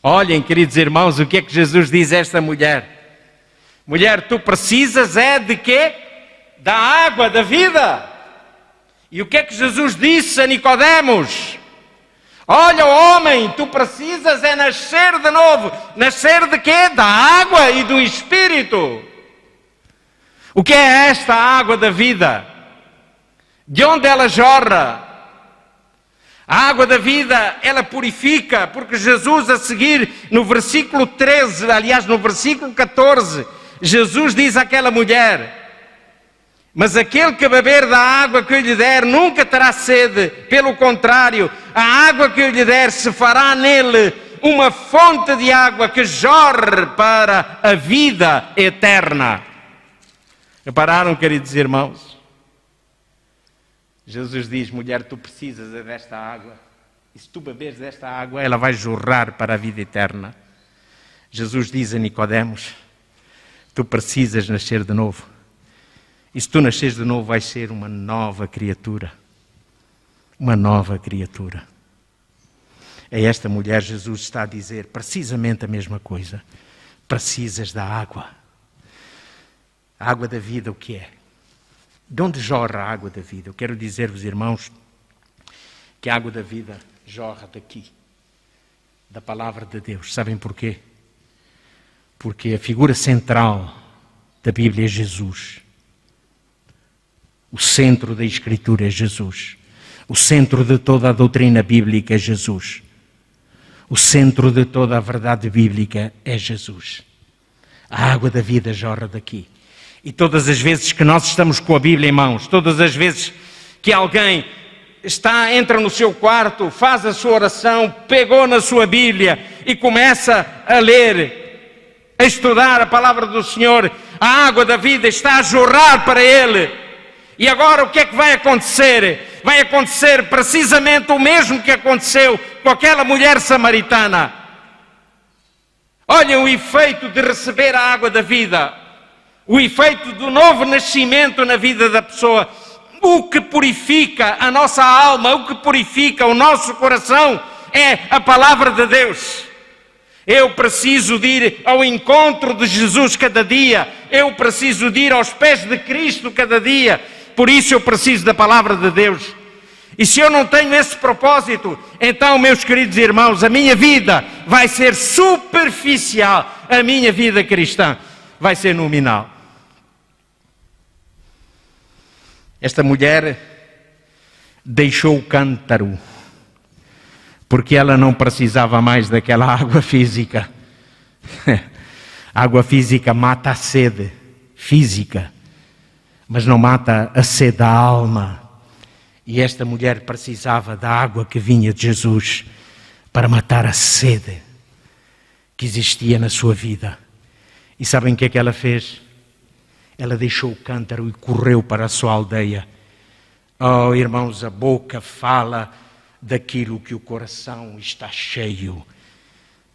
Olhem, queridos irmãos, o que é que Jesus diz a esta mulher? Mulher, tu precisas é de quê? Da água da vida. E o que é que Jesus disse a Nicodemos? Olha, homem, tu precisas é nascer de novo. Nascer de quê? Da água e do Espírito. O que é esta água da vida? De onde ela jorra? A água da vida, ela purifica, porque Jesus a seguir, no versículo 13, aliás, no versículo 14, Jesus diz àquela mulher, mas aquele que beber da água que eu lhe der nunca terá sede, pelo contrário, a água que eu lhe der se fará nele uma fonte de água que jorre para a vida eterna. Repararam, queridos irmãos? Jesus diz, mulher, tu precisas desta água. E se tu beberes desta água, ela vai jorrar para a vida eterna. Jesus diz a Nicodemos, tu precisas nascer de novo. E se tu nasceres de novo, vais ser uma nova criatura. Uma nova criatura. A esta mulher, Jesus está a dizer precisamente a mesma coisa. Precisas da água. A água da vida, o que é? De onde jorra a água da vida? Eu quero dizer-vos, irmãos, que a água da vida jorra daqui, da palavra de Deus. Sabem porquê? Porque a figura central da Bíblia é Jesus. O centro da Escritura é Jesus. O centro de toda a doutrina bíblica é Jesus. O centro de toda a verdade bíblica é Jesus. A água da vida jorra daqui. E todas as vezes que nós estamos com a Bíblia em mãos, todas as vezes que alguém entra no seu quarto, faz a sua oração, pegou na sua Bíblia e começa a ler, a estudar a palavra do Senhor, a água da vida está a jorrar para ele. E agora o que é que vai acontecer? Vai acontecer precisamente o mesmo que aconteceu com aquela mulher samaritana. Olhem o efeito de receber a água da vida. O efeito do novo nascimento na vida da pessoa, o que purifica a nossa alma, o que purifica o nosso coração é a palavra de Deus. Eu preciso de ir ao encontro de Jesus cada dia, eu preciso de ir aos pés de Cristo cada dia, por isso eu preciso da palavra de Deus. E se eu não tenho esse propósito, então, meus queridos irmãos, a minha vida vai ser superficial, a minha vida cristã vai ser nominal. Esta mulher deixou o cântaro, porque ela não precisava mais daquela água física. A água física mata a sede física, mas não mata a sede da alma. E esta mulher precisava da água que vinha de Jesus para matar a sede que existia na sua vida. E sabem o que é que ela fez? Ela deixou o cântaro e correu para a sua aldeia. Oh, irmãos, a boca fala daquilo que o coração está cheio.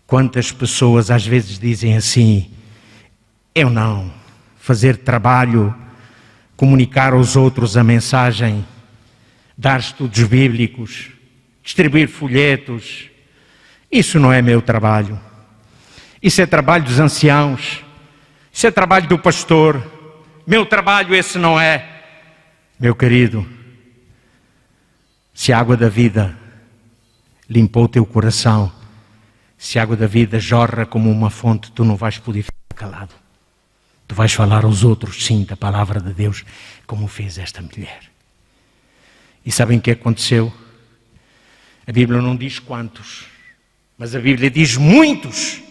Quantas pessoas às vezes dizem assim: eu não, fazer trabalho, comunicar aos outros a mensagem, dar estudos bíblicos, distribuir folhetos, isso não é meu trabalho. Isso é trabalho dos anciãos, isso é trabalho do pastor, meu trabalho esse não é. Meu querido, se a água da vida limpou o teu coração, se a água da vida jorra como uma fonte, tu não vais poder ficar calado. Tu vais falar aos outros, sim, da palavra de Deus, como fez esta mulher. E sabem o que aconteceu? A Bíblia não diz quantos, mas a Bíblia diz muitos.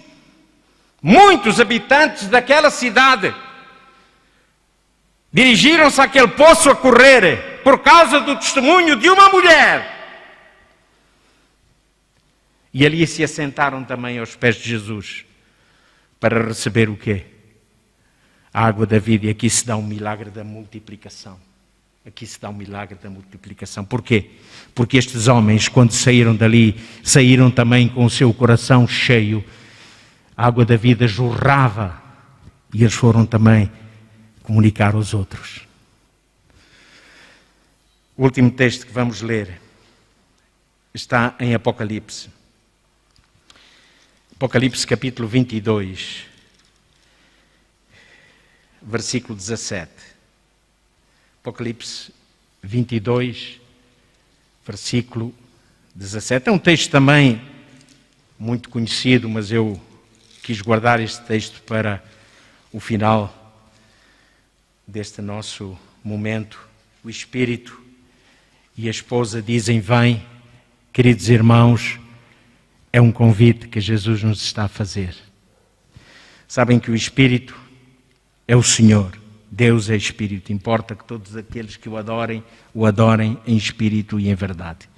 Muitos habitantes daquela cidade dirigiram-se àquele poço a correr por causa do testemunho de uma mulher. E ali se assentaram também aos pés de Jesus para receber o quê? A água da vida. E aqui se dá um milagre da multiplicação. Aqui se dá um milagre da multiplicação. Porquê? Porque estes homens, quando saíram dali, saíram também com o seu coração cheio. A água da vida jorrava e eles foram também comunicar aos outros. O último texto que vamos ler está em Apocalipse. Apocalipse capítulo 22, versículo 17. Apocalipse 22, versículo 17. É um texto também muito conhecido, mas eu quis guardar este texto para o final deste nosso momento. O Espírito e a esposa dizem: vem, queridos irmãos, é um convite que Jesus nos está a fazer. Sabem que o Espírito é o Senhor, Deus é Espírito. Importa que todos aqueles que o adorem em Espírito e em verdade.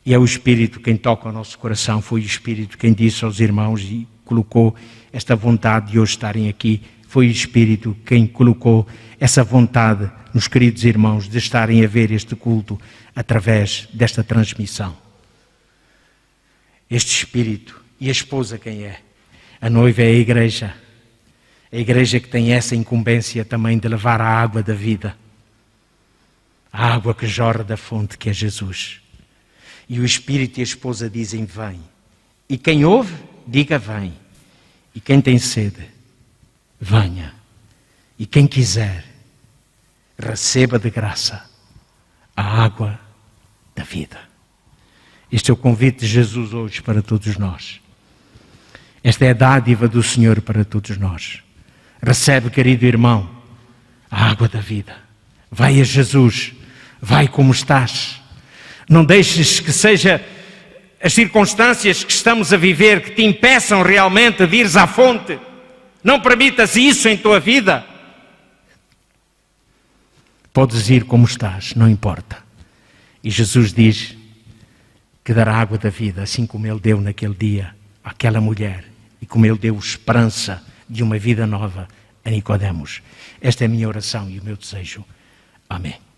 E é o Espírito quem toca o nosso coração, foi o Espírito quem disse aos irmãos e colocou esta vontade de hoje estarem aqui. Foi o Espírito quem colocou essa vontade nos queridos irmãos de estarem a ver este culto através desta transmissão. Este Espírito. E a esposa quem é? A noiva é a igreja. A igreja que tem essa incumbência também de levar a água da vida. A água que jorra da fonte que é Jesus. E o Espírito e a esposa dizem: vem. E quem ouve, diga: vem. E quem tem sede, venha. E quem quiser, receba de graça a água da vida. Este é o convite de Jesus hoje para todos nós. Esta é a dádiva do Senhor para todos nós. Recebe, querido irmão, a água da vida. Vai a Jesus, vai como estás. Não deixes que seja as circunstâncias que estamos a viver que te impeçam realmente de ires à fonte. Não permitas isso em tua vida. Podes ir como estás, não importa. E Jesus diz que dará água da vida, assim como Ele deu naquele dia àquela mulher e como Ele deu esperança de uma vida nova a Nicodemos. Esta é a minha oração e o meu desejo. Amém.